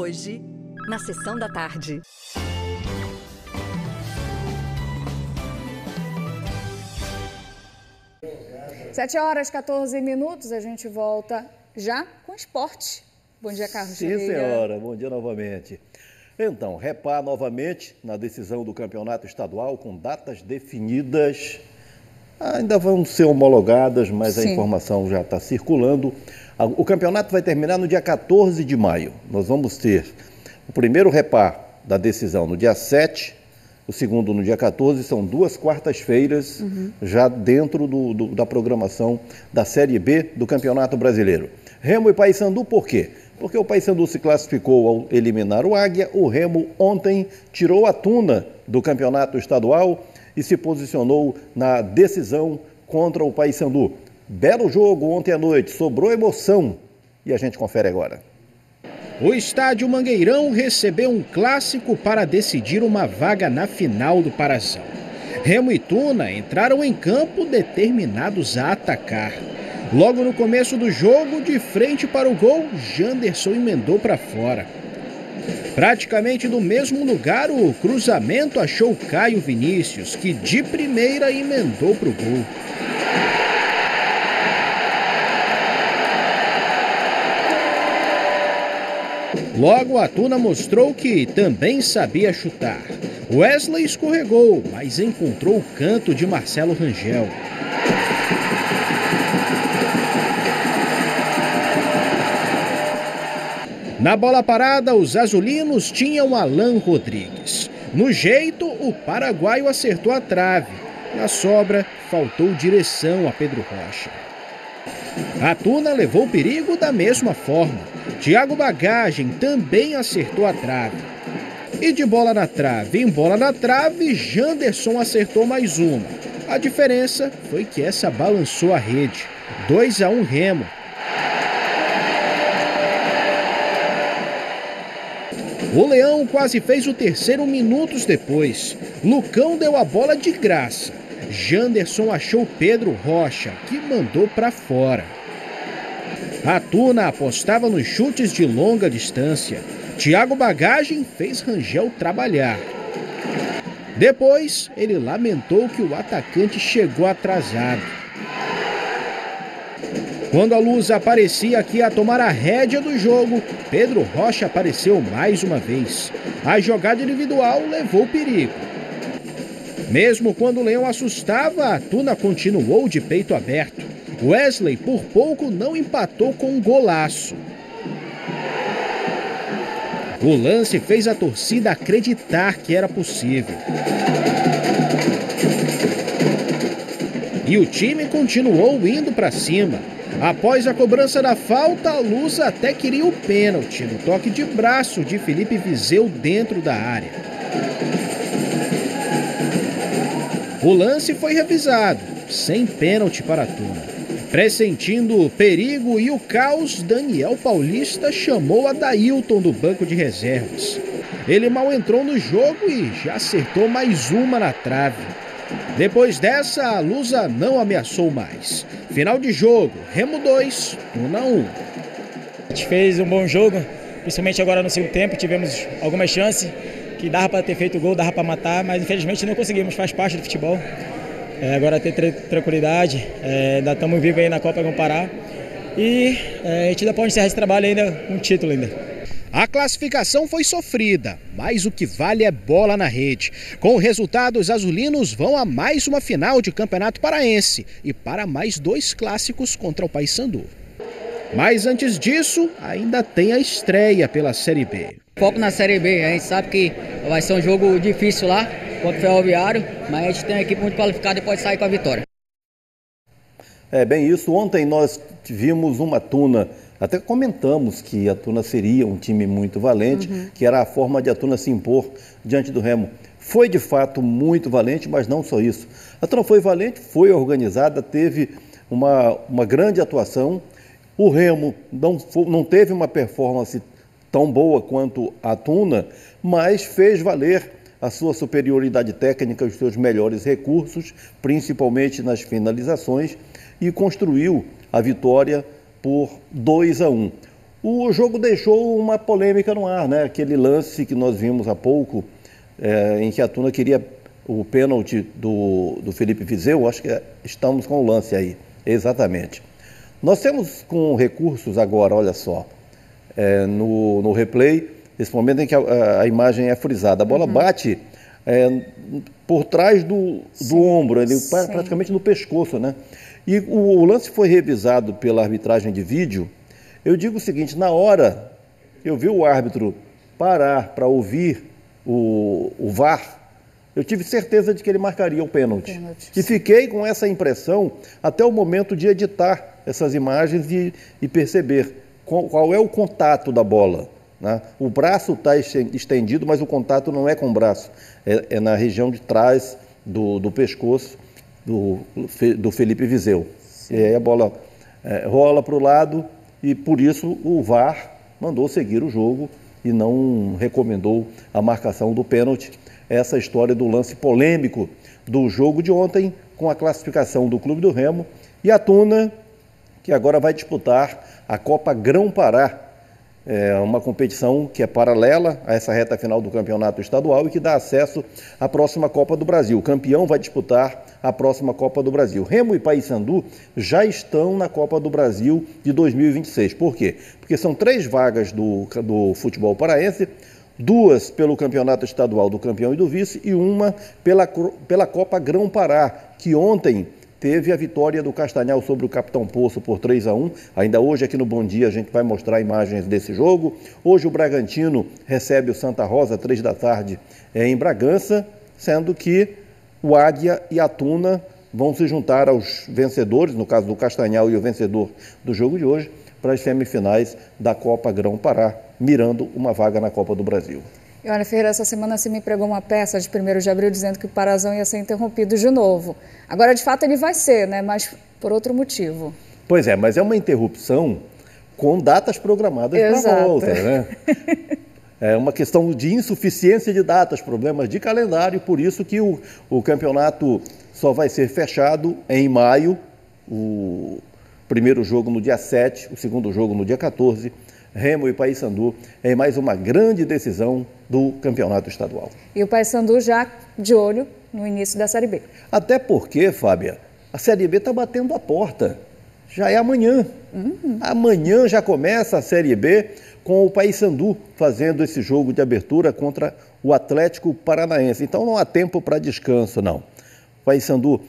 Hoje, na Sessão da Tarde. Sete horas, 14 minutos, a gente volta já com esporte. Bom dia, Carlos. Sim, senhora. Bom dia novamente. Então, repar novamente na decisão do campeonato estadual com datas definidas. Ainda vão ser homologadas, mas a informação já está circulando. O campeonato vai terminar no dia 14 de maio. Nós vamos ter o primeiro repar da decisão no dia 7, o segundo no dia 14, são 2 quartas-feiras já dentro da programação da Série B do Campeonato Brasileiro. Remo e Paysandu, por quê? Porque o Paysandu se classificou ao eliminar o Águia, o Remo ontem tirou a Tuna do Campeonato Estadual e se posicionou na decisão contra o Paysandu. Belo jogo ontem à noite, sobrou emoção e a gente confere agora. O estádio Mangueirão recebeu um clássico para decidir uma vaga na final do Parazão. Remo e Tuna entraram em campo determinados a atacar. Logo no começo do jogo, de frente para o gol, Janderson emendou para fora. Praticamente do mesmo lugar, o cruzamento achou Caio Vinícius, que de primeira emendou para o gol. Logo, a Tuna mostrou que também sabia chutar. Wesley escorregou, mas encontrou o canto de Marcelo Rangel. Na bola parada, os azulinos tinham Alan Rodrigues. No jeito, o paraguaio acertou a trave. Na sobra, faltou direção a Pedro Rocha. A Tuna levou perigo da mesma forma. Thiago Bagagem também acertou a trave. E de bola na trave em bola na trave, Janderson acertou mais uma. A diferença foi que essa balançou a rede. 2-1 Remo. O Leão quase fez o terceiro minutos depois. Lucão deu a bola de graça. Janderson achou Pedro Rocha, que mandou para fora. A Tuna apostava nos chutes de longa distância. Thiago Bagagem fez Rangel trabalhar. Depois, ele lamentou que o atacante chegou atrasado. Quando a luz aparecia aqui a tomar a rédea do jogo, Pedro Rocha apareceu mais uma vez. A jogada individual levou perigo. Mesmo quando o Leão assustava, a Tuna continuou de peito aberto. Wesley, por pouco, não empatou com um golaço. O lance fez a torcida acreditar que era possível. E o time continuou indo para cima. Após a cobrança da falta, a Luz até queria o pênalti no toque de braço de Felipe Viseu dentro da área. O lance foi revisado, sem pênalti para a Tuna. Pressentindo o perigo e o caos, Daniel Paulista chamou Adailton do banco de reservas. Ele mal entrou no jogo e já acertou mais uma na trave. Depois dessa, a Lusa não ameaçou mais. Final de jogo, Remo 2, Tuna 1. A gente fez um bom jogo, principalmente agora no segundo tempo, tivemos algumas chances que dava para ter feito gol, dava para matar, mas infelizmente não conseguimos, faz parte do futebol. Agora ter tranquilidade, ainda estamos vivos aí na Copa Vamos Parar e a gente ainda pode encerrar esse trabalho ainda com um título ainda. A classificação foi sofrida, mas o que vale é bola na rede. Com o resultado, os azulinos vão a mais uma final de Campeonato Paraense e para mais 2 clássicos contra o Paysandu. Mas antes disso, ainda tem a estreia pela Série B. Foco na Série B, a gente sabe que vai ser um jogo difícil lá contra o Ferroviário, mas a gente tem uma equipe muito qualificada e pode sair com a vitória. É bem isso. Ontem nós vimos uma Tuna, até comentamos que a Tuna seria um time muito valente, que era a forma de a Tuna se impor diante do Remo. Foi de fato muito valente, mas não só isso. A Tuna foi valente, foi organizada, teve uma grande atuação. O Remo não teve uma performance tão boa quanto a Tuna, mas fez valer a sua superioridade técnica, os seus melhores recursos, principalmente nas finalizações, e construiu a vitória por 2-1. O jogo deixou uma polêmica no ar, né? Aquele lance que nós vimos há pouco, em que a Tuna queria o pênalti do Felipe Vizeu, acho que estamos com o lance aí, exatamente. Nós temos com recursos agora, olha só, no replay, esse momento em que a imagem é frisada, a bola bate por trás do ombro, ali, praticamente no pescoço, né? E o lance foi revisado pela arbitragem de vídeo. Eu digo o seguinte, na hora eu vi o árbitro parar para ouvir o VAR, eu tive certeza de que ele marcaria o pênalti. E fiquei com essa impressão até o momento de editar essas imagens e perceber qual é o contato da bola, né? O braço está estendido, mas o contato não é com o braço, é na região de trás do pescoço do Felipe Vizeu. E aí a bola rola para o lado e por isso o VAR mandou seguir o jogo e não recomendou a marcação do pênalti. Essa história do lance polêmico do jogo de ontem com a classificação do Clube do Remo e a Tuna, que agora vai disputar a Copa Grão-Pará. É uma competição que é paralela a essa reta final do campeonato estadual e que dá acesso à próxima Copa do Brasil. O campeão vai disputar a próxima Copa do Brasil. Remo e Paysandu já estão na Copa do Brasil de 2026. Por quê? Porque são 3 vagas do futebol paraense, 2 pelo campeonato estadual do campeão e do vice e 1 pela Copa Grão-Pará, que ontem teve a vitória do Castanhal sobre o Capitão Poço por 3-1. Ainda hoje aqui no Bom Dia a gente vai mostrar imagens desse jogo. Hoje o Bragantino recebe o Santa Rosa, 3 da tarde, em Bragança, sendo que o Águia e a Tuna vão se juntar aos vencedores, no caso do Castanhal e o vencedor do jogo de hoje, para as semifinais da Copa Grão-Pará, mirando uma vaga na Copa do Brasil. E olha, Ferreira, essa semana você me pregou uma peça de 1º de abril dizendo que o Parazão ia ser interrompido de novo. Agora, de fato, ele vai ser, né? Mas por outro motivo. Pois é, mas é uma interrupção com datas programadas para a volta, né? É uma questão de insuficiência de datas, problemas de calendário, por isso que o campeonato só vai ser fechado em maio, o primeiro jogo no dia 7, o segundo jogo no dia 14, Remo e Paysandu em mais uma grande decisão do campeonato estadual. E o Paysandu já de olho no início da Série B. Até porque, Fábia, a Série B está batendo a porta. Já é amanhã. Amanhã já começa a Série B com o Paysandu fazendo esse jogo de abertura contra o Atlético Paranaense. Então não há tempo para descanso, não. O Paysandu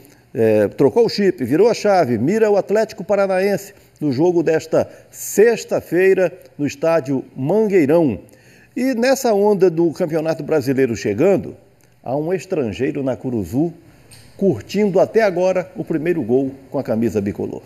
trocou o chip, virou a chave, mira o Atlético Paranaense no jogo desta sexta-feira no estádio Mangueirão. E nessa onda do Campeonato Brasileiro chegando, há um estrangeiro na Curuzu curtindo até agora o primeiro gol com a camisa bicolor.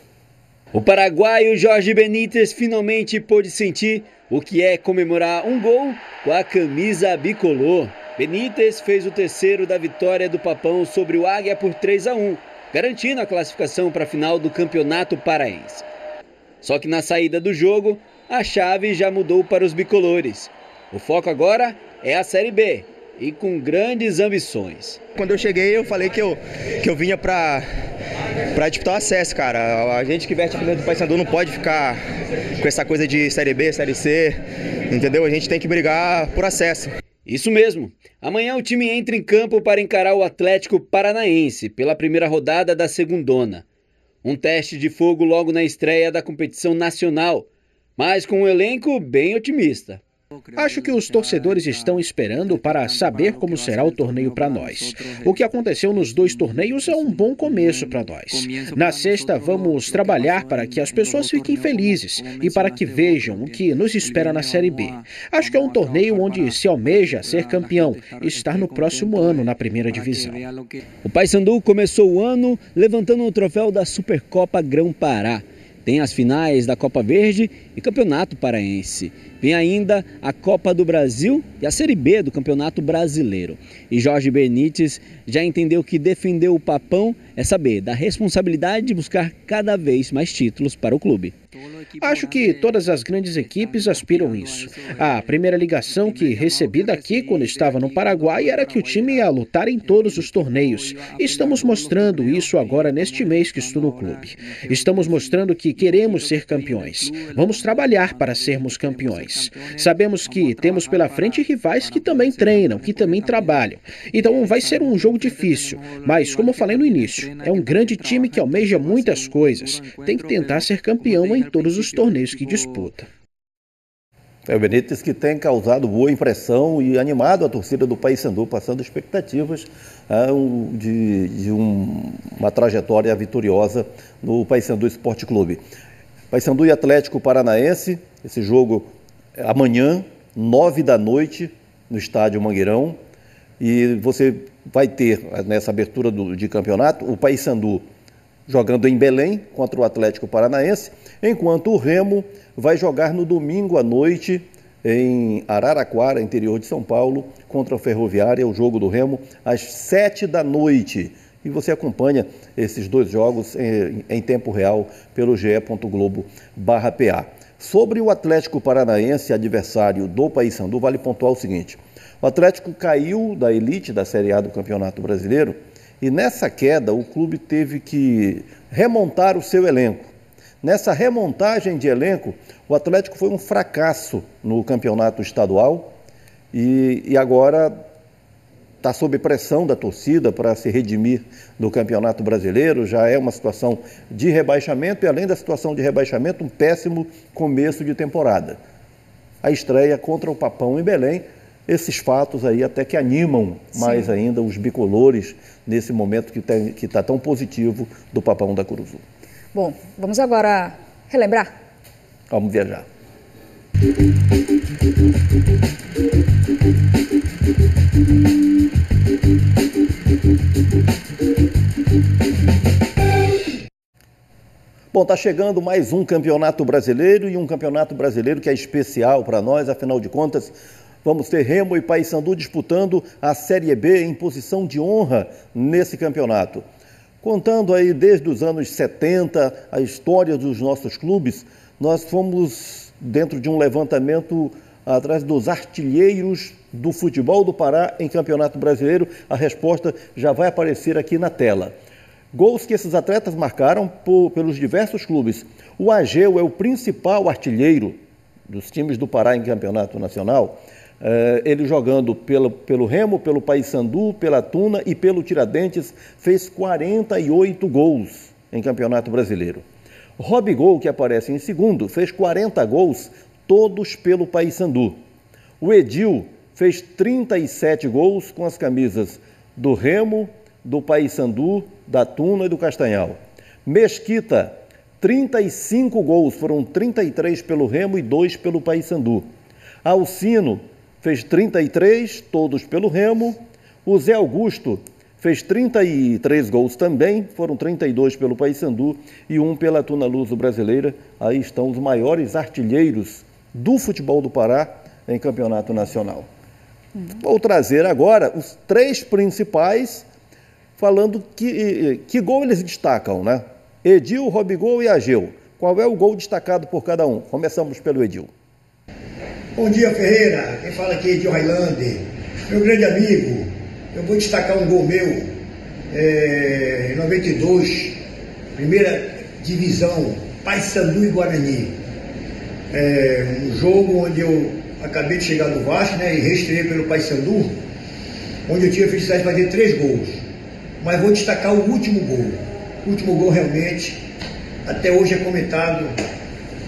O paraguaio Jorge Benítez finalmente pôde sentir o que é comemorar um gol com a camisa bicolor. Benítez fez o terceiro da vitória do Papão sobre o Águia por 3-1, garantindo a classificação para a final do Campeonato Paraense. Só que na saída do jogo, a chave já mudou para os bicolores. O foco agora é a Série B e com grandes ambições. Quando eu cheguei, eu falei que eu vinha para disputar o acesso, cara. A gente que veste a camisa do Paysandu não pode ficar com essa coisa de Série B, Série C, entendeu? A gente tem que brigar por acesso. Isso mesmo. Amanhã o time entra em campo para encarar o Atlético Paranaense pela primeira rodada da segundona. Um teste de fogo logo na estreia da competição nacional, mas com um elenco bem otimista. Acho que os torcedores estão esperando para saber como será o torneio para nós. O que aconteceu nos 2 torneios é um bom começo para nós. Na sexta, vamos trabalhar para que as pessoas fiquem felizes e para que vejam o que nos espera na Série B. Acho que é um torneio onde se almeja ser campeão e estar no próximo ano na primeira divisão. O Paysandu começou o ano levantando o troféu da Supercopa Grão-Pará. Tem as finais da Copa Verde e Campeonato Paraense. Vem ainda a Copa do Brasil e a Série B do Campeonato Brasileiro. E Jorge Benítez já entendeu que defender o Papão é saber da responsabilidade de buscar cada vez mais títulos para o clube. Acho que todas as grandes equipes aspiram isso. A primeira ligação que recebi daqui quando estava no Paraguai era que o time ia lutar em todos os torneios. E estamos mostrando isso agora neste mês que estou no clube. Estamos mostrando que queremos ser campeões. Vamos trabalhar para sermos campeões. Sabemos que temos pela frente rivais que também treinam, que também trabalham. Então vai ser um jogo difícil, mas como eu falei no início, é um grande time que almeja muitas coisas. Tem que tentar ser campeão em todos os torneios que disputa. É o Benítez que tem causado boa impressão e animado a torcida do Paysandu, passando expectativas de uma trajetória vitoriosa no Paysandu Esporte Clube. Paysandu e Atlético Paranaense, esse jogo amanhã, 9 da noite, no estádio Mangueirão. E você vai ter, nessa abertura de campeonato, o Paysandu jogando em Belém contra o Atlético Paranaense, enquanto o Remo vai jogar no domingo à noite em Araraquara, interior de São Paulo, contra a Ferroviária, o jogo do Remo, às 7 da noite. E você acompanha esses dois jogos em tempo real pelo ge.globo/PA. Sobre o Atlético Paranaense, adversário do Paysandu, vale pontuar o seguinte: o Atlético caiu da elite da Série A do Campeonato Brasileiro e nessa queda o clube teve que remontar o seu elenco. Nessa remontagem de elenco, o Atlético foi um fracasso no campeonato estadual e agora está sob pressão da torcida para se redimir no Campeonato Brasileiro. Já é uma situação de rebaixamento e, além da situação de rebaixamento, um péssimo começo de temporada. A estreia contra o Papão em Belém, esses fatos aí até que animam mais ainda os bicolores nesse momento que está tão positivo do Papão da Curuzu. Bom, vamos agora relembrar? Vamos viajar. Bom, está chegando mais um Campeonato Brasileiro e um Campeonato Brasileiro que é especial para nós, afinal de contas, vamos ter Remo e Paysandu disputando a Série B em posição de honra nesse campeonato. Contando aí desde os anos 70 a história dos nossos clubes, nós fomos dentro de um levantamento atrás dos artilheiros do futebol do Pará em Campeonato Brasileiro. A resposta já vai aparecer aqui na tela. Gols que esses atletas marcaram pelos diversos clubes. O Ageu é o principal artilheiro dos times do Pará em Campeonato Nacional. Ele jogando pelo Remo, pelo Paysandu, pela Tuna e pelo Tiradentes, fez 48 gols em Campeonato Brasileiro. Robigol, que aparece em segundo, fez 40 gols, todos pelo Paysandu. O Edil fez 37 gols com as camisas do Remo, do Paysandu, da Tuna e do Castanhal. Mesquita, 35 gols, foram 33 pelo Remo e 2 pelo Paysandu. Alcino fez 33, todos pelo Remo. O Zé Augusto fez 33 gols também, foram 32 pelo Paysandu e 1 pela Tuna Luso Brasileira. Aí estão os maiores artilheiros do futebol do Pará em campeonato nacional. Vou trazer agora os três principais, falando que gol eles destacam, né? Edil, Robigol e Ageu. Qual é o gol destacado por cada um? Começamos pelo Edil. Bom dia, Ferreira. Quem fala aqui é Edil Highlander. Meu grande amigo, eu vou destacar um gol meu, em 92, primeira divisão, Paysandu e Guarani. Um jogo onde eu acabei de chegar do Vasco, né, e reestreiei pelo Paysandu, onde eu tive a felicidade de fazer 3 gols. Mas vou destacar o último gol. O último gol realmente, até hoje é comentado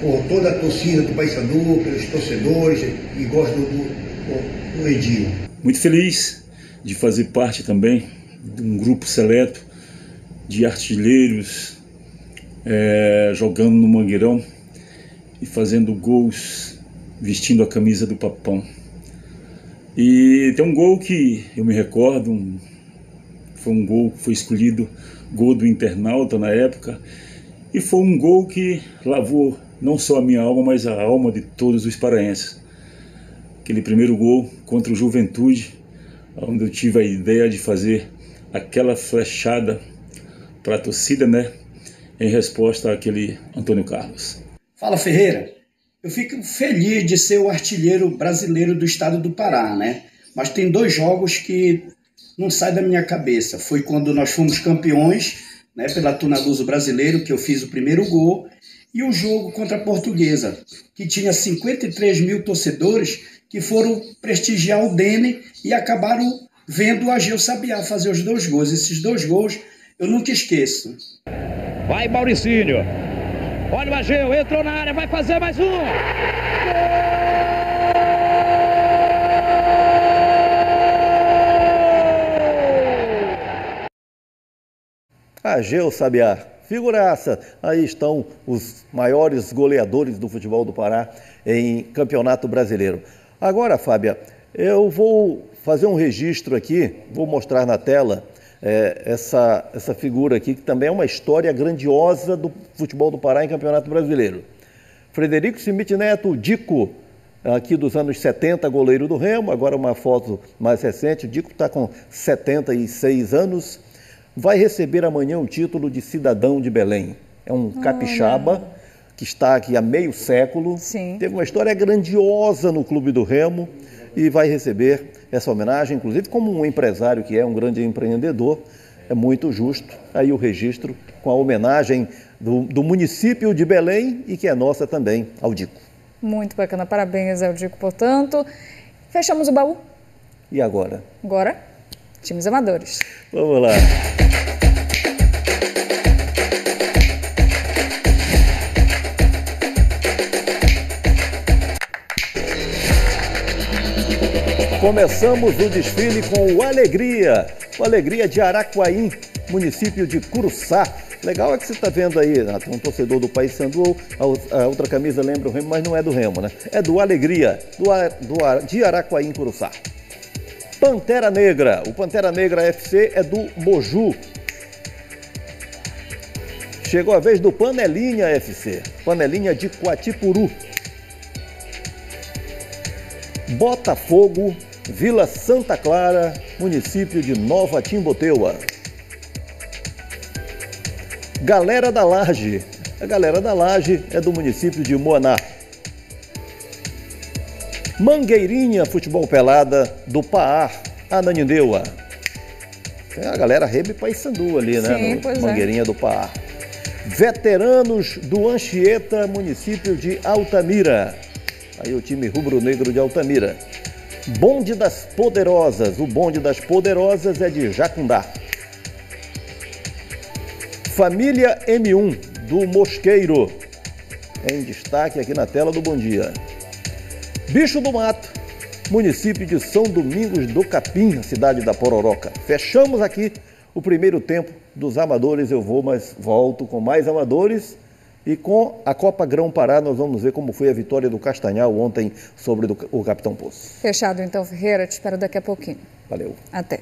por toda a torcida do Paysandu, pelos torcedores, e gosto do Edil. Muito feliz de fazer parte também de um grupo seleto de artilheiros jogando no Mangueirão e fazendo gols vestindo a camisa do Papão. E tem um gol que eu me recordo, foi um gol que foi escolhido gol do internauta na época, e foi um gol que lavou não só a minha alma, mas a alma de todos os paraenses. aquele primeiro gol contra o Juventude, onde eu tive a ideia de fazer aquela flechada para a torcida, né, em resposta àquele Antônio Carlos. Fala, Ferreira. Eu fico feliz de ser o artilheiro brasileiro do estado do Pará, né? Mas tem 2 jogos que não saem da minha cabeça. Foi quando nós fomos campeões, né, pela Tuna Luso Brasileiro, que eu fiz o primeiro gol, e o jogo contra a Portuguesa, que tinha 53 mil torcedores que foram prestigiar o Dene e acabaram vendo o Ageu Sabiá fazer os 2 gols. Esses 2 gols eu nunca esqueço. Vai Mauricinho. Olha o Ageu, entrou na área, vai fazer mais um. Gol! Ageu Sabiá, figuraça. Aí estão os maiores goleadores do futebol do Pará em Campeonato Brasileiro. Agora, Fábia, eu vou fazer um registro aqui, vou mostrar na tela essa figura aqui, que também é uma história grandiosa do futebol do Pará em Campeonato Brasileiro. Frederico Schmidt Neto, o Dico, aqui dos anos 70, goleiro do Remo, agora uma foto mais recente, o Dico está com 76 anos, vai receber amanhã o título de cidadão de Belém. É um capixaba que está aqui há meio século, teve uma história grandiosa no Clube do Remo e vai receber essa homenagem, inclusive como um empresário que é um grande empreendedor. É muito justo aí o registro com a homenagem do município de Belém e que é nossa também, ao Dico. Muito bacana, parabéns ao Dico, portanto. Fechamos o baú. E agora? Agora, times amadores. Vamos lá. Começamos o desfile com o Alegria de Araquaim, município de Curuçá. Legal é que você está vendo aí, tem um torcedor do Paysandu, a outra camisa lembra o Remo, mas não é do Remo, né? É do Alegria, de Araquaim, Curuçá. Pantera Negra, o Pantera Negra FC é do Moju. Chegou a vez do Panelinha FC, Panelinha de Coatipuru. Botafogo, Vila Santa Clara, município de Nova Timboteua. Galera da Laje, a Galera da Laje é do município de Moaná. Mangueirinha Futebol Pelada do Paar, Ananindeua. Tem a galera Rebe Paysandu ali, né? Sim, pois Mangueirinha do Paar. Veteranos do Anchieta, município de Altamira. Aí o time rubro-negro de Altamira. Bonde das Poderosas. O Bonde das Poderosas é de Jacundá. Família M1 do Mosqueiro. Em destaque aqui na tela do Bom Dia. Bicho do Mato, município de São Domingos do Capim, na cidade da Pororoca. Fechamos aqui o primeiro tempo dos amadores. Eu vou, mas volto com mais amadores. E com a Copa Grão Pará, nós vamos ver como foi a vitória do Castanhal ontem sobre o Capitão Poço. Fechado então, Ferreira. Te espero daqui a pouquinho. Valeu. Até.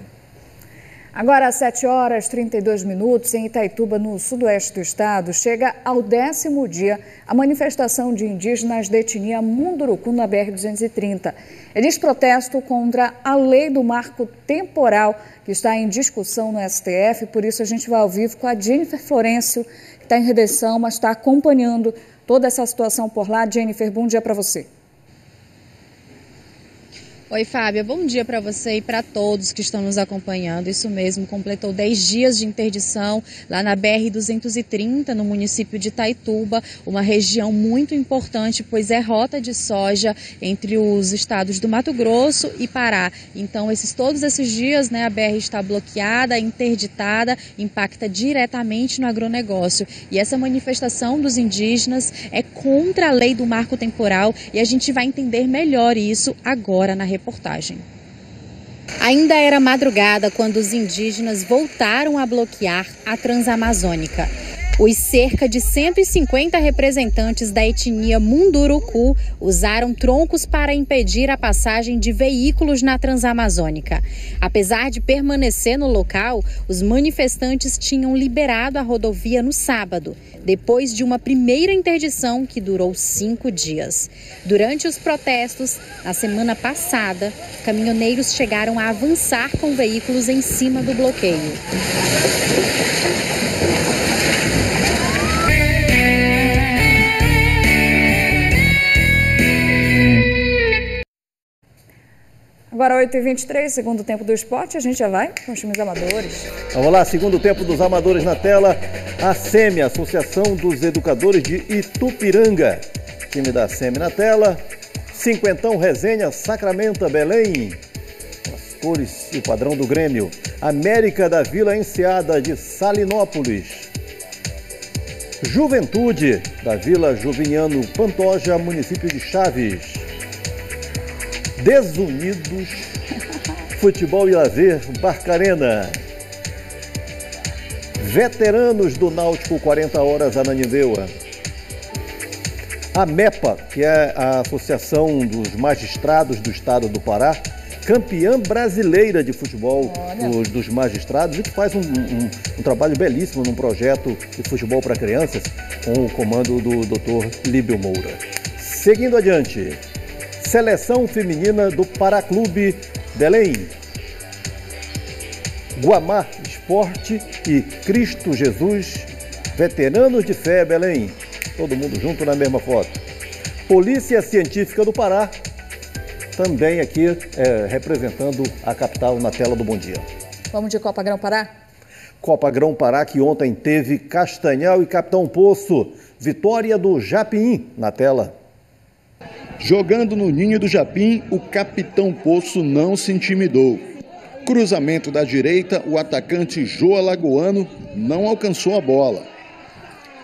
Agora, às 7h32, em Itaituba, no sudoeste do estado, chega ao 10º dia a manifestação de indígenas da etnia Munduruku na BR-230. Eles protestam contra a lei do marco temporal que está em discussão no STF, por isso a gente vai ao vivo com a Jennifer Florencio, que está em redenção, mas está acompanhando toda essa situação por lá. Jennifer, bom dia para você. Oi, Fábia, bom dia para você e para todos que estão nos acompanhando. Isso mesmo, completou 10 dias de interdição lá na BR-230, no município de Itaituba, uma região muito importante, pois é rota de soja entre os estados do Mato Grosso e Pará. Então, todos esses dias, né, a BR está bloqueada, interditada, impacta diretamente no agronegócio. E essa manifestação dos indígenas é contra a lei do marco temporal e a gente vai entender melhor isso agora na reportagem. Ainda era madrugada quando os indígenas voltaram a bloquear a Transamazônica. Os cerca de 150 representantes da etnia Munduruku usaram troncos para impedir a passagem de veículos na Transamazônica. Apesar de permanecer no local, os manifestantes tinham liberado a rodovia no sábado, depois de uma primeira interdição que durou 5 dias. Durante os protestos, na semana passada, caminhoneiros chegaram a avançar com veículos em cima do bloqueio. Agora 8h23, segundo tempo do esporte, a gente já vai com os times amadores. Vamos lá, segundo tempo dos amadores na tela, a SEMI, Associação dos Educadores de Itupiranga. Time da SEMI na tela, Cinquentão Resenha, Sacramento, Belém. As cores e o padrão do Grêmio. América da Vila Enseada de Salinópolis. Juventude da Vila Juveniano Pantoja, município de Chaves. Desunidos, Futebol e Lazer, Barcarena. Veteranos do Náutico 40 Horas, Ananindeua. A MEPA, que é a Associação dos Magistrados do Estado do Pará, campeã brasileira de futebol dos magistrados, e que faz um trabalho belíssimo num projeto de futebol para crianças, com o comando do Dr. Líbio Moura. Seguindo adiante, Seleção Feminina do Pará Clube Belém. Guamá Esporte e Cristo Jesus, Veteranos de Fé Belém. Todo mundo junto na mesma foto. Polícia Científica do Pará, também aqui representando a capital na tela do Bom Dia. Vamos de Copa Grão Pará? Copa Grão Pará, que ontem teve Castanhal e Capitão Poço. Vitória do Japim na tela. Jogando no ninho do Japim, o Capitão Poço não se intimidou. Cruzamento da direita, o atacante Jô Alagoano não alcançou a bola.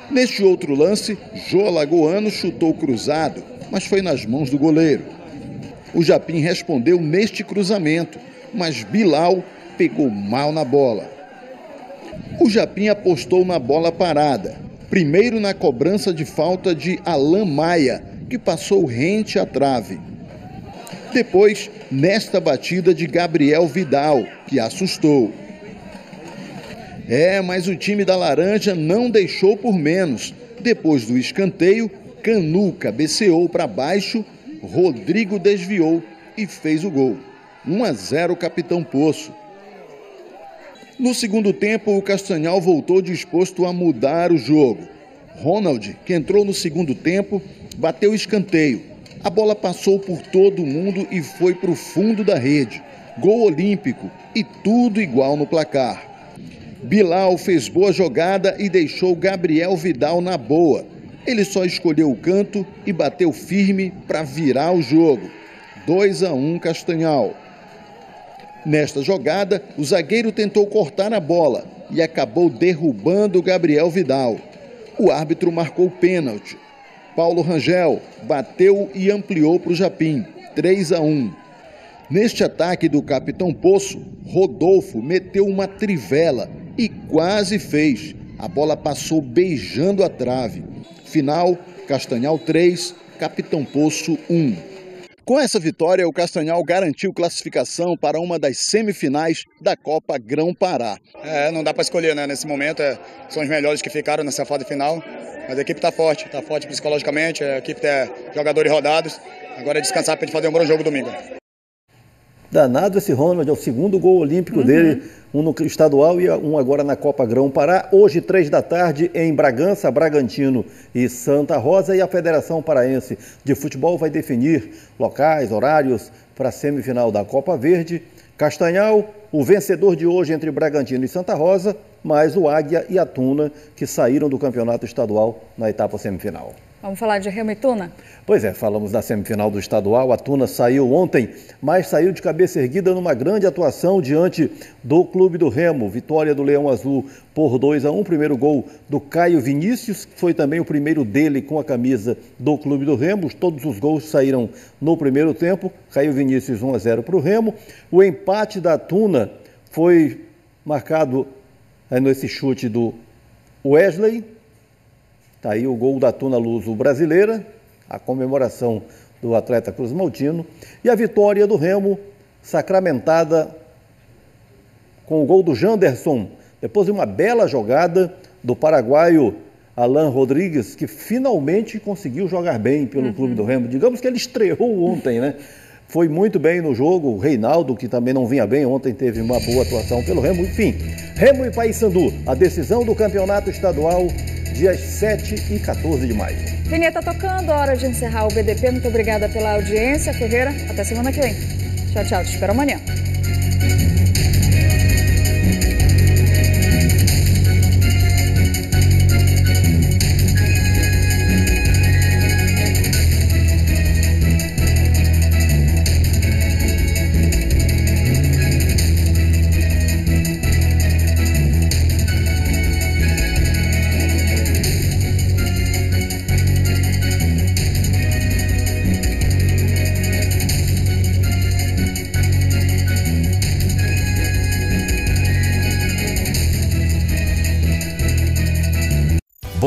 Neste outro lance, Jô Alagoano chutou cruzado, mas foi nas mãos do goleiro. O Japim respondeu neste cruzamento, mas Bilal pegou mal na bola. O Japim apostou na bola parada, primeiro na cobrança de falta de Alan Maia, que passou rente à trave. Depois, nesta batida de Gabriel Vidal, que assustou. Mas o time da Laranja não deixou por menos. Depois do escanteio, Canu cabeceou para baixo, Rodrigo desviou e fez o gol. 1-0 Capitão Poço. No segundo tempo, o Castanhal voltou disposto a mudar o jogo. Ronald, que entrou no segundo tempo, bateu o escanteio. A bola passou por todo mundo e foi para o fundo da rede. Gol olímpico e tudo igual no placar. Bilal fez boa jogada e deixou Gabriel Vidal na boa. Ele só escolheu o canto e bateu firme para virar o jogo. 2-1 Castanhal. Nesta jogada, o zagueiro tentou cortar a bola e acabou derrubando Gabriel Vidal. O árbitro marcou pênalti. Paulo Rangel bateu e ampliou para o Japim, 3-1. Neste ataque do Capitão Poço, Rodolfo meteu uma trivela e quase fez. A bola passou beijando a trave. Final, Castanhal 3, Capitão Poço 1. Com essa vitória, o Castanhal garantiu classificação para uma das semifinais da Copa Grão Pará. Não dá para escolher, né? Nesse momento, são os melhores que ficaram nessa fase final. Mas a equipe está forte psicologicamente, a equipe tem jogadores rodados. Agora é descansar para a gente fazer um bom jogo domingo. Danado esse Ronald, é o segundo gol olímpico dele, um no estadual e um agora na Copa Grão Pará. Hoje, 3 da tarde, em Bragança, Bragantino e Santa Rosa. E a Federação Paraense de Futebol vai definir locais, horários para a semifinal da Copa Verde. Castanhal, o vencedor de hoje entre Bragantino e Santa Rosa, mais o Águia e a Tuna, que saíram do campeonato estadual na etapa semifinal. Vamos falar de Remo e Tuna? Pois é, falamos da semifinal do estadual. A Tuna saiu ontem, mas saiu de cabeça erguida numa grande atuação diante do Clube do Remo. Vitória do Leão Azul por 2-1. Primeiro gol do Caio Vinícius, que foi também o primeiro dele com a camisa do Clube do Remo. Todos os gols saíram no primeiro tempo. Caio Vinícius 1-0 para o Remo. O empate da Tuna foi marcado nesse chute do Wesley, Está aí o gol da Tuna Luso brasileira, a comemoração do atleta Cruz Maltino e a vitória do Remo, sacramentada com o gol do Janderson, depois de uma bela jogada do paraguaio Alan Rodrigues, que finalmente conseguiu jogar bem pelo clube do Remo. Digamos que ele estreou ontem, né? Foi muito bem no jogo. O Reinaldo, que também não vinha bem, ontem teve uma boa atuação pelo Remo. Enfim, Remo e Paysandu, a decisão do campeonato estadual, dias 7 e 14 de maio. Vinheta tocando, hora de encerrar o BDP. Muito obrigada pela audiência, Ferreira. Até semana que vem. Tchau, tchau. Te espero amanhã.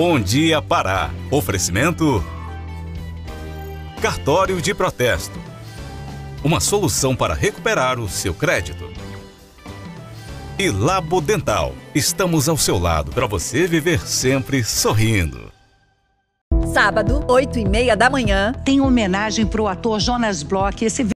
Bom Dia Pará. Oferecimento Cartório de Protesto. Uma solução para recuperar o seu crédito. E Labo Dental. Estamos ao seu lado para você viver sempre sorrindo. Sábado, 8h30 da manhã. Tem homenagem para o ator Jonas Bloch. Esse